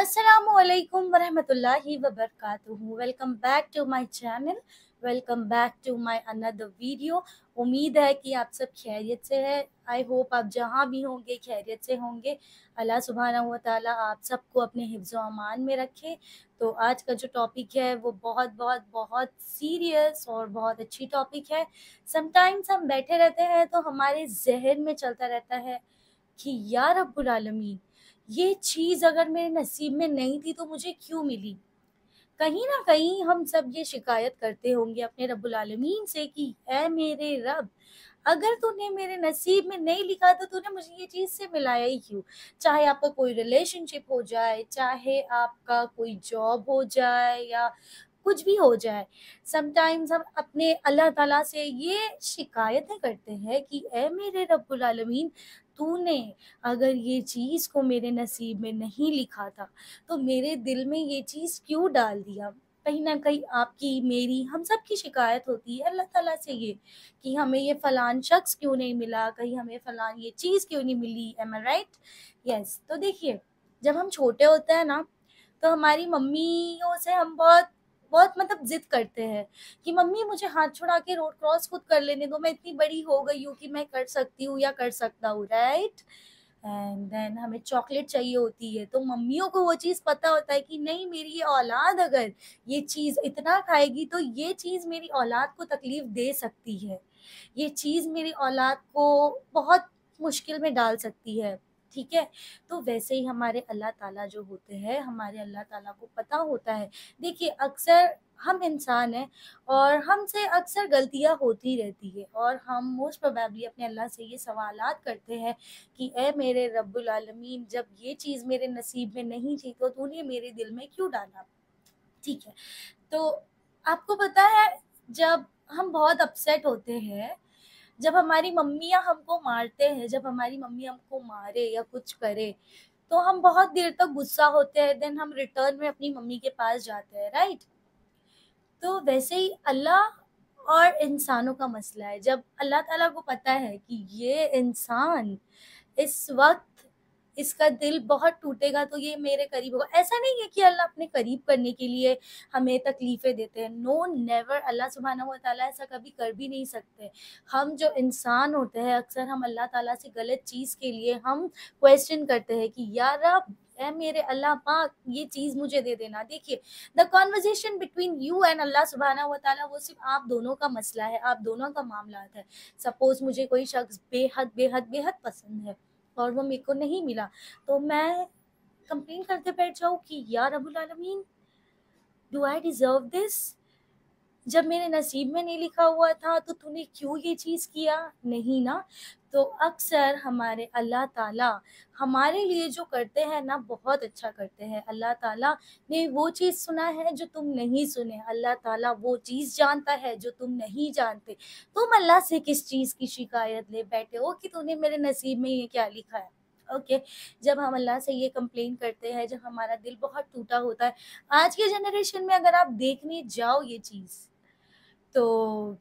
Assalamualaikum warahmatullahi wabarakatuh. Welcome back to my channel. Welcome back to my another video. उम्मीद है कि आप सब खैरियत से है. आई होप आप जहाँ भी होंगे खैरियत से होंगे. अल्लाह सुब्हानहू व तआला आप सबको अपने हिफ्ज़ व अमान में रखे. तो आज का जो टॉपिक है वो बहुत बहुत बहुत सीरियस और बहुत अच्छी टॉपिक है. समटाइम्स हम बैठे रहते हैं तो हमारे जहन में चलता रहता है कि या रब्बुल आलमीन, ये चीज़ अगर मेरे नसीब में नहीं थी तो मुझे क्यों मिली. कहीं ना कहीं हम सब ये शिकायत करते होंगे अपने रब्बुल आलमीन से कि ऐ मेरे रब, अगर तूने मेरे नसीब में नहीं लिखा तो तूने मुझे ये चीज़ से मिलाया ही क्यों. चाहे आपका कोई रिलेशनशिप हो जाए, चाहे आपका कोई जॉब हो जाए या कुछ भी हो जाए. समटाइम्स हम अपने अल्लाह ताला से ये शिकायतें करते हैं कि ऐ मेरे रब्बुल आलमीन, तूने अगर ये चीज़ को मेरे नसीब में नहीं लिखा था तो मेरे दिल में ये चीज़ क्यों डाल दिया. कहीं ना कहीं आपकी, मेरी, हम सब की शिकायत होती है अल्लाह ताला से ये कि हमें ये फलान शख्स क्यों नहीं मिला, कहीं हमें फलान ये चीज़ क्यों नहीं मिली. एम आई राइट? यस. तो देखिए, जब हम छोटे होते हैं ना तो हमारी मम्मियों से हम बहुत बहुत मतलब जिद करते हैं कि मम्मी मुझे हाथ छुड़ा के रोड क्रॉस खुद कर लेने दो, मैं इतनी बड़ी हो गई हूँ कि मैं कर सकती हूँ या कर सकता हूँ. राइट? एंड देन हमें चॉकलेट चाहिए होती है तो मम्मियों को वो चीज़ पता होता है कि नहीं, मेरी ये औलाद अगर ये चीज़ इतना खाएगी तो ये चीज़ मेरी औलाद को तकलीफ दे सकती है, ये चीज़ मेरी औलाद को बहुत मुश्किल में डाल सकती है. ठीक है. तो वैसे ही हमारे अल्लाह ताला जो होते हैं, हमारे अल्लाह ताला को पता होता है. देखिए, अक्सर हम इंसान हैं और हमसे अक्सर गलतियां होती रहती है और हम मोस्ट प्रोबेबली अपने अल्लाह से ये सवालात करते हैं कि ए मेरे रब्बुल आलमीन, जब ये चीज़ मेरे नसीब में नहीं थी तो तूने मेरे दिल में क्यों डाला. ठीक है. तो आपको पता है, जब हम बहुत अपसेट होते हैं, जब हमारी मम्मियाँ हमको मारते हैं, जब हमारी मम्मी हमको मारे या कुछ करे तो हम बहुत देर तक गुस्सा होते हैं. देन हम रिटर्न में अपनी मम्मी के पास जाते हैं. राइट? तो वैसे ही अल्लाह और इंसानों का मसला है. जब अल्लाह ताला को पता है कि ये इंसान इस वक्त इसका दिल बहुत टूटेगा तो ये मेरे करीब होगा. ऐसा नहीं है कि अल्लाह अपने करीब करने के लिए हमें तकलीफें देते हैं. No, never. अल्लाह सुब्हानहू व तआला ऐसा कभी कर भी नहीं सकते. हम जो इंसान होते हैं अक्सर हम अल्लाह ताला से गलत चीज़ के लिए हम क्वेश्चन करते हैं कि या रब, ऐ मेरे अल्लाह पाक, ये चीज़ मुझे दे देना. देखिए, the conversation between you and Allah सुब्हानहू व तआला वो सिर्फ आप दोनों का मसला है, आप दोनों का मामला है. सपोज मुझे कोई शख्स बेहद बेहद बेहद पसंद है और वो मेरे को नहीं मिला तो मैं कंप्लेन करते बैठ जाऊँ कि या रब्बुल आलमीन, डू आई डिजर्व दिस. जब मेरे नसीब में नहीं लिखा हुआ था तो तूने क्यों ये चीज़ किया. नहीं ना. तो अक्सर हमारे अल्लाह ताला हमारे लिए जो करते हैं ना, बहुत अच्छा करते हैं. अल्लाह ताला ने वो चीज़ सुना है जो तुम नहीं सुने. अल्लाह ताला वो चीज़ जानता है जो तुम नहीं जानते. तुम अल्लाह से किस चीज़ की शिकायत ले बैठे हो कि तूने मेरे नसीब में ये क्या लिखा है. ओके. जब हम अल्लाह से ये कंप्लेन करते हैं, जब हमारा दिल बहुत टूटा होता है, आज के जनरेशन में अगर आप देखने जाओ ये चीज़, तो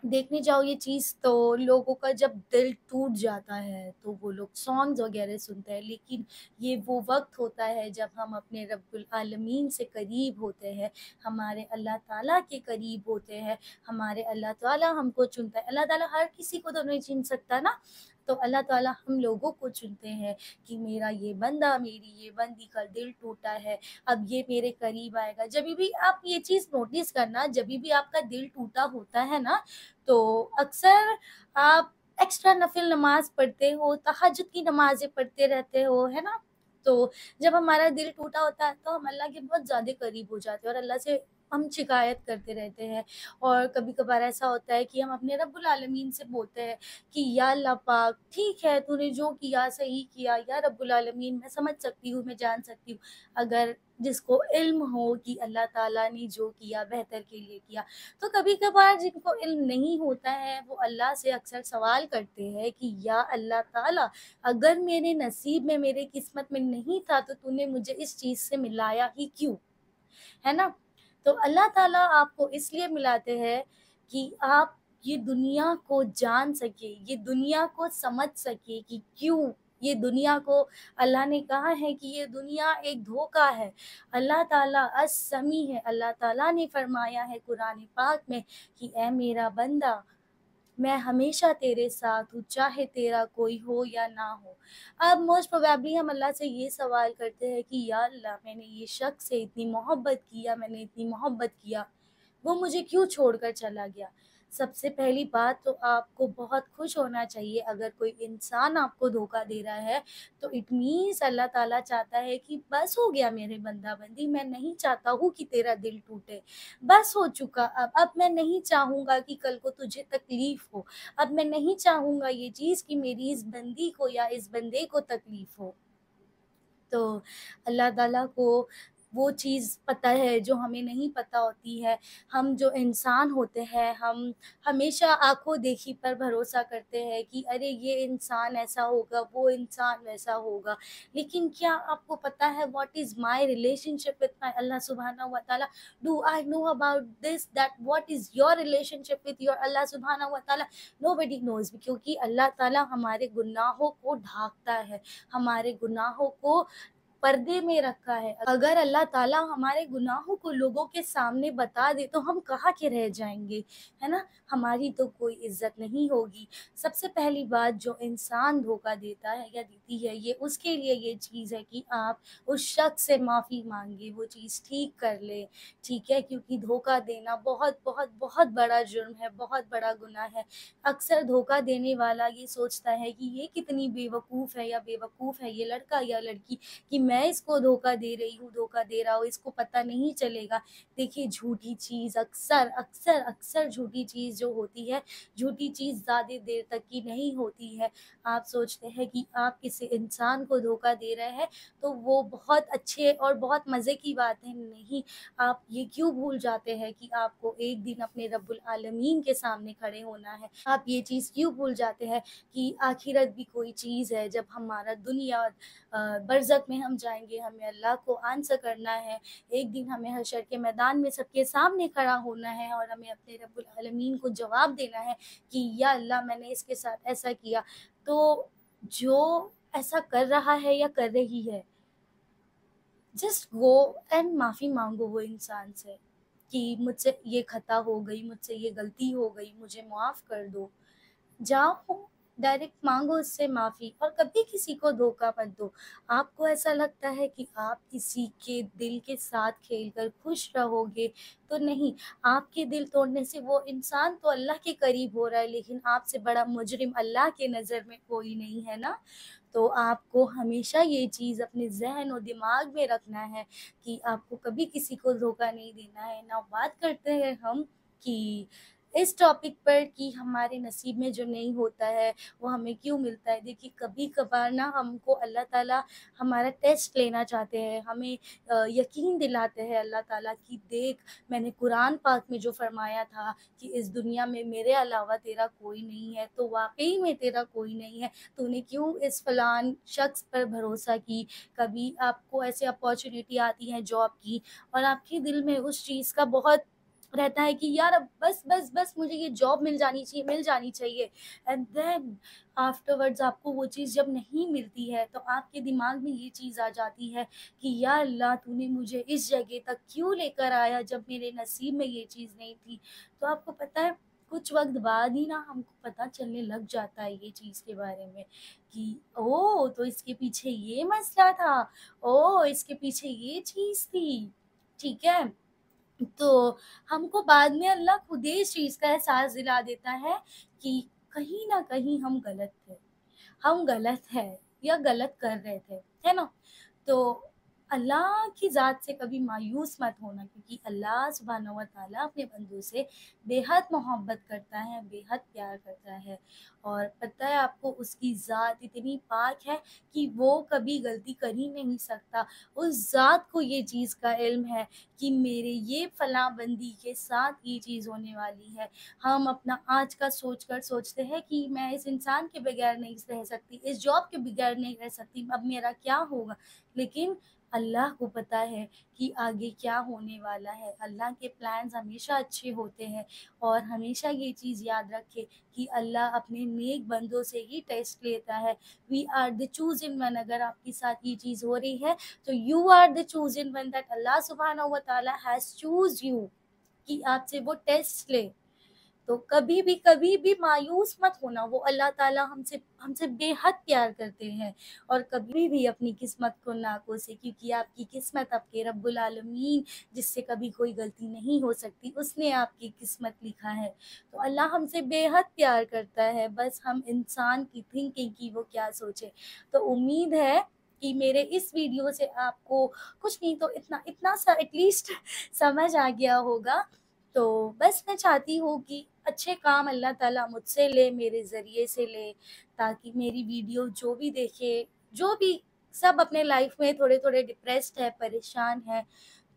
देखने जाओ ये चीज़ तो लोगों का जब दिल टूट जाता है तो वो लोग सॉन्ग्स वगैरह सुनते हैं. लेकिन ये वो वक्त होता है जब हम अपने रब्बुल आलमीन से करीब होते हैं, हमारे अल्लाह ताला के करीब होते हैं, हमारे अल्लाह ताला हमको चुनता है. अल्लाह ताला हर किसी को तो नहीं चुन सकता ना. तो अल्लाह ताला हम लोगों को चुनते हैं कि मेरा ये बंदा, मेरी ये बंदी का दिल टूटा है, अब ये मेरे करीब आएगा. जब भी आप ये चीज़ नोटिस करना, जब भी आपका दिल टूटा होता है ना, तो अक्सर आप एक्स्ट्रा नफिल नमाज पढ़ते हो, तहज्जुद की नमाज़ें पढ़ते रहते हो, है ना? तो जब हमारा दिल टूटा होता है तो हम अल्लाह के बहुत ज़्यादा करीब हो जाते हैं और अल्लाह से हम शिकायत करते रहते हैं. और कभी-कभार ऐसा होता है कि हम अपने रब्बुल आलमीन से बोलते हैं कि या अल्लाह पाक, ठीक है, तूने जो किया सही किया. या रब्बुल आलमीन, मैं समझ सकती हूँ, मैं जान सकती हूँ. अगर जिसको इल्म हो कि अल्लाह ताला ने जो किया बेहतर के लिए किया. तो कभी-कभार जिनको इल्म नहीं होता है वो अल्लाह से अक्सर सवाल करते हैं कि या अल्लाह ताला, अगर मेरे नसीब में, मेरे किस्मत में नहीं था तो तूने मुझे इस चीज़ से मिलाया ही क्यों. है ना? तो अल्लाह ताला आपको इसलिए मिलाते हैं कि आप ये दुनिया को जान सके, ये दुनिया को समझ सके कि क्यों یہ دنیا کو اللہ نے کہا ہے کہ یہ دنیا ایک دھوکہ ہے۔ اللہ تعالیٰ السمیع ہے، اللہ تعالیٰ نے فرمایا ہے قرآن پاک میں کہ اے میرا بندہ، میں ہمیشہ تیرے ساتھ ہوں، چاہے تیرا کوئی ہو یا نہ ہو۔ اب موسٹ پروبیبلی ہم اللہ سے یہ سوال کرتے ہیں کہ یا اللہ، میں نے یہ شخص سے اتنی محبت کیا، میں نے اتنی محبت کیا، وہ مجھے کیوں چھوڑ کر چلا گیا؟ سب سے پہلی بات تو آپ کو بہت خوش ہونا چاہیے اگر کوئی انسان آپ کو دھوکہ دے رہا ہے، تو اٹ مینس اللہ تعالیٰ چاہتا ہے کہ بس ہو گیا میرے بندہ بندی، میں نہیں چاہتا ہوں کہ تیرا دل ٹوٹے، بس ہو چکا، اب میں نہیں چاہوں گا کہ کل کو تجھے تکلیف ہو، اب میں نہیں چاہوں گا یہ چیز کہ میری اس بندی کو یا اس بندے کو تکلیف ہو۔ تو اللہ تعالیٰ کو وہ چیز پتہ ہے جو ہمیں نہیں پتہ ہوتی ہے۔ ہم جو انسان ہوتے ہیں، ہم ہمیشہ آنکھوں دیکھی پر بھروسہ کرتے ہیں کہ ارے یہ انسان ایسا ہوگا، وہ انسان ویسا ہوگا، لیکن کیا آپ کو پتہ ہے what is my relationship with my Allah سبحانہ و تعالیٰ؟ Do I know about this that what is your relationship with your Allah سبحانہ و تعالیٰ؟ نو بڈی نوز، کیونکہ اللہ تعالیٰ ہمارے گناہوں کو ڈھانکتا ہے، ہمارے گناہوں کو پردے میں رکھا ہے۔ اگر اللہ تعالیٰ ہمارے گناہوں کو لوگوں کے سامنے بتا دے تو ہم کہاں کے رہ جائیں گے، ہے نا؟ ہماری تو کوئی عزت نہیں ہوگی۔ سب سے پہلی بات، جو انسان دھوکہ دیتا ہے یا دیتی ہے، یہ اس کے لیے یہ چیز ہے کہ آپ اس شخص سے معافی مانگے، وہ چیز ٹھیک کر لے، ٹھیک ہے؟ کیونکہ دھوکہ دینا بہت بہت بہت بڑا جرم ہے، بہت بڑا گناہ ہے۔ اکثر دھوکہ دینے والا یہ سوچتا ہے کہ یہ کتنی بے وقوف ہے یا بے وقوف ہے یہ لڑکا یا لڑکی کہ میں اس کو دھوکہ دے رہی ہوں، دھوکہ دے رہا ہوں، اس کو پتہ نہیں چلے گا۔ دیکھیے، جھوٹی چیز اکثر اکثر اکثر جھوٹی چیز جو ہوتی ہے، جھوٹی چیز زیادہ دیر تک کی نہیں ہوتی ہے۔ آپ سوچتے ہیں کہ آپ کسی انسان کو دھوکہ دے رہے ہیں تو وہ بہت اچھے اور بہت مزے کی بات ہے، نہیں۔ آپ یہ کیوں بھول جاتے ہیں کہ آپ کو ایک دن اپنے رب العالمین کے سامنے کھڑے ہونا ہے؟ آپ یہ چیز کیوں بھول جاتے ہیں کہ آخرت بھی کوئی چیز ہے؟ جب ہمارا دنیا برزخ میں ہم جائیں گے، ہمیں اللہ کو آنسر کرنا ہے، ایک دن ہمیں حشر کے میدان میں سب کے سامنے کھڑا ہونا ہے اور ہمیں اپنے رب العالمین کو جواب دینا ہے کہ یا اللہ، میں نے اس کے ساتھ ایسا کیا۔ تو جو ایسا کر رہا ہے یا کر رہی ہے، جسٹ گو اینڈ معافی مانگو وہ انسان سے کہ مجھ سے یہ خطا ہو گئی، مجھ سے یہ غلطی ہو گئی، مجھے معاف کر دو۔ جاؤ ڈائریکٹ مانگو اس سے معافی، اور کبھی کسی کو دھوکہ مت دو۔ آپ کو ایسا لگتا ہے کہ آپ کسی کے دل کے ساتھ کھیل کر خوش رہو گے، تو نہیں۔ آپ کے دل توڑنے سے وہ انسان تو اللہ کے قریب ہو رہا ہے، لیکن آپ سے بڑا مجرم اللہ کے نظر میں کوئی نہیں ہے نا۔ تو آپ کو ہمیشہ یہ چیز اپنے ذہن و دماغ میں رکھنا ہے کہ آپ کو کبھی کسی کو دھوکہ نہیں دینا ہے۔ نا بات کرتے ہیں ہم کہ اس ٹاپک پر کہ ہمارے نصیب میں جو نہیں ہوتا ہے وہ ہمیں کیوں ملتا ہے۔ دیکھیے، کبھی کبھار نا ہم کو اللہ تعالیٰ ہمارا ٹیسٹ لینا چاہتے ہیں، ہمیں یقین دلاتے ہیں اللہ تعالیٰ کی دیکھ، میں نے قرآن پاک میں جو فرمایا تھا کہ اس دنیا میں میرے علاوہ تیرا کوئی نہیں ہے، تو واقعی میں تیرا کوئی نہیں ہے، تو نے کیوں اس فلان شخص پر بھروسہ کی؟ کبھی آپ کو ایسے اپارچونیٹی آتی ہیں جاب کی اور آپ کے دل میں اس چیز کا بہت رہتا ہے کہ یار اب بس بس بس مجھے یہ جاب مل جانی چاہیے، مل جانی چاہیے، اینڈ دین آفٹر ورڈز آپ کو وہ چیز جب نہیں ملتی ہے تو آپ کے دماغ میں یہ چیز آ جاتی ہے کہ یا اللہ، تو نے مجھے اس جگہ تک کیوں لے کر آیا جب میرے نصیب میں یہ چیز نہیں تھی؟ تو آپ کو پتہ ہے کچھ وقت بعد ہی نا ہم کو پتہ چلنے لگ جاتا ہے یہ چیز کے بارے میں کہ او تو اس کے پیچھے یہ مسئلہ تھا، او اس کے پیچھے یہ چیز تھی، ٹھیک ہے؟ تو ہم کو بعد میں اللہ خود ہی اس چیز کا احساس دلا دیتا ہے کہ کہیں نہ کہیں ہم غلط تھے، ہم غلط ہے یا غلط کر رہے تھے، ہے نا؟ تو اللہ کی ذات سے کبھی مایوس مت ہونا، کیونکہ اللہ سبحانہ و تعالیٰ اپنے بندوں سے بے حد محبت کرتا ہے، بے حد پیار کرتا ہے، اور پتہ ہے آپ کو اس کی ذات اتنی پاک ہے کہ وہ کبھی غلطی کر ہی نہیں سکتا۔ اس ذات کو یہ چیز کا علم ہے کہ میرے یہ فلاں بندی کے ساتھ یہ چیز ہونے والی ہے۔ ہم اپنا آج کا سوچ کر سوچتے ہیں کہ میں اس انسان کے بغیر نہیں رہ سکتی، اس جاب کے بغیر نہیں رہ سکتی، اب میرا کیا ہوگا؟ لیکن अल्लाह को पता है कि आगे क्या होने वाला है। अल्लाह के प्लान्स हमेशा अच्छे होते हैं, और हमेशा ये चीज़ याद रखें कि अल्लाह अपने नेक बंदों से ही टेस्ट लेता है। We are the chosen one. अगर आपके साथ ये चीज़ हो रही है तो you are the chosen one, that Allah सुब्हानहू व तआला हैज़ चूज़ यू, कि आपसे वो टेस्ट ले। तो कभी भी मायूस मत होना। वो अल्लाह ताला हमसे हमसे बेहद प्यार करते हैं। और कभी भी अपनी किस्मत को ना कोसे, क्योंकि आपकी किस्मत आपके रब्बुल आलमीन, जिससे कभी कोई गलती नहीं हो सकती, उसने आपकी किस्मत लिखा है। तो अल्लाह हमसे बेहद प्यार करता है, बस हम इंसान की थिंकिंग की वो क्या सोचे। तो उम्मीद है कि मेरे इस वीडियो से आपको कुछ नहीं तो इतना इतना सा एटलीस्ट समझ आ गया होगा। तो बस मैं चाहती हूँ कि अच्छे काम अल्लाह ताला मुझसे ले, मेरे ज़रिए से ले, ताकि मेरी वीडियो जो भी देखे, जो भी सब अपने लाइफ में थोड़े थोड़े डिप्रेस्ड है, परेशान है,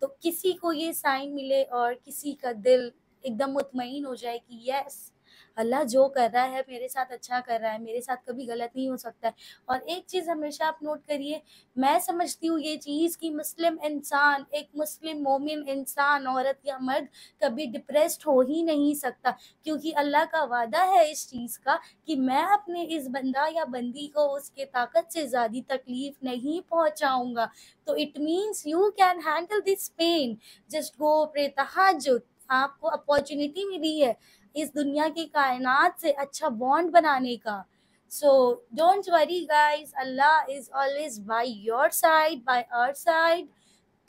तो किसी को ये साइन मिले और किसी का दिल एकदम मुतमईन हो जाए कि यस, अल्लाह जो कर रहा है मेरे साथ अच्छा कर रहा है, मेरे साथ कभी गलत नहीं हो सकता है। और एक चीज़ हमेशा आप नोट करिए, मैं समझती हूँ ये चीज़ कि मुस्लिम इंसान, एक मुस्लिम मोमिन इंसान, औरत या मर्द, कभी डिप्रेस्ड हो ही नहीं सकता, क्योंकि अल्लाह का वादा है इस चीज़ का कि मैं अपने इस बंदा या बंदी को उसके ताकत से ज़्यादा तकलीफ नहीं पहुंचाऊंगा। तो it means you can handle this pain, just go pray तहज्जुद। आपको अपॉर्चुनिटी मिली है इस दुनिया की कायनात से अच्छा बॉन्ड बनाने का। So don't worry guys, Allah is always by your side, by our side.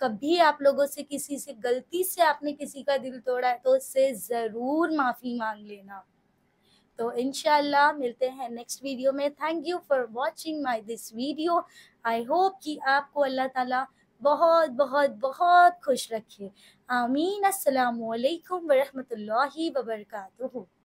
कभी आप लोगों से किसी से गलती से आपने किसी का दिल तोड़ा है तो उससे ज़रूर माफ़ी मांग लेना। तो इंशाल्लाह मिलते हैं नेक्स्ट वीडियो में। Thank you for watching my this video. I hope कि आपको अल्लाह ताला बहुत बहुत बहुत खुश रखे। आमीन। अस्सलामु अलैकुम वरहमतुल्लाहि वबरकातुहू।